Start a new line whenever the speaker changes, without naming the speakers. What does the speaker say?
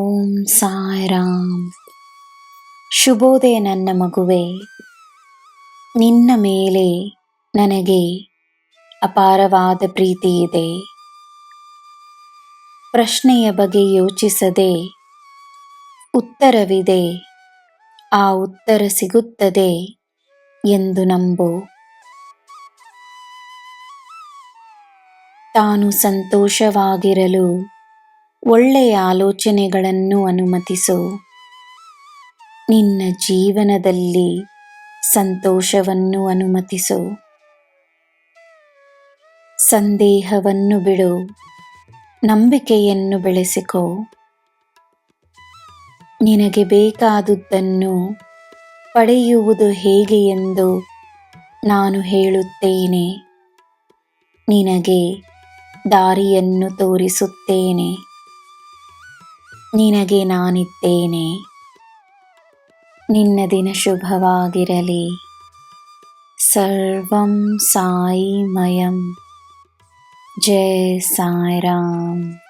ಓಂ ಸಾಯಿರಾಮ್. ಶುಭೋದಯ ನನ್ನ ಮಗುವೆ. ನಿನ್ನ ಮೇಲೆ ನನಗೆ ಅಪಾರವಾದ ಪ್ರೀತಿ ಇದೆ. ಪ್ರಶ್ನೆಯ ಬಗ್ಗೆ ಯೋಚಿಸದೆ ಉತ್ತರವಿದೆ, ಆ ಉತ್ತರ ಸಿಗುತ್ತದೆ ಎಂದು ನಂಬು. ತಾನು ಸಂತೋಷವಾಗಿರಲು ಒಳ್ಳೆಯ ಆಲೋಚನೆಗಳನ್ನು ಅನುಮತಿಸು. ನಿನ್ನ ಜೀವನದಲ್ಲಿ ಸಂತೋಷವನ್ನು ಅನುಮತಿಸು. ಸಂದೇಹವನ್ನು ಬಿಡು, ನಂಬಿಕೆಯನ್ನು ಬೆಳೆಸಿಕೋ. ನಿನಗೆ ಬೇಕಾದುದನ್ನು ಪಡೆಯುವುದು ಹೇಗೆ ಎಂದು ನಾನು ಹೇಳುತ್ತೇನೆ. ನಿನಗೆ ದಾರಿಯನ್ನು ತೋರಿಸುತ್ತೇನೆ. ನಿನಗೆ ನಾನಿದ್ದೇನೆ. ನಿನ್ನ ದಿನ ಶುಭವಾಗಿರಲಿ. ಸರ್ವಂ ಸಾಯಿಮಯಂ. ಜೈ ಸಾಯಿರಾಮ್.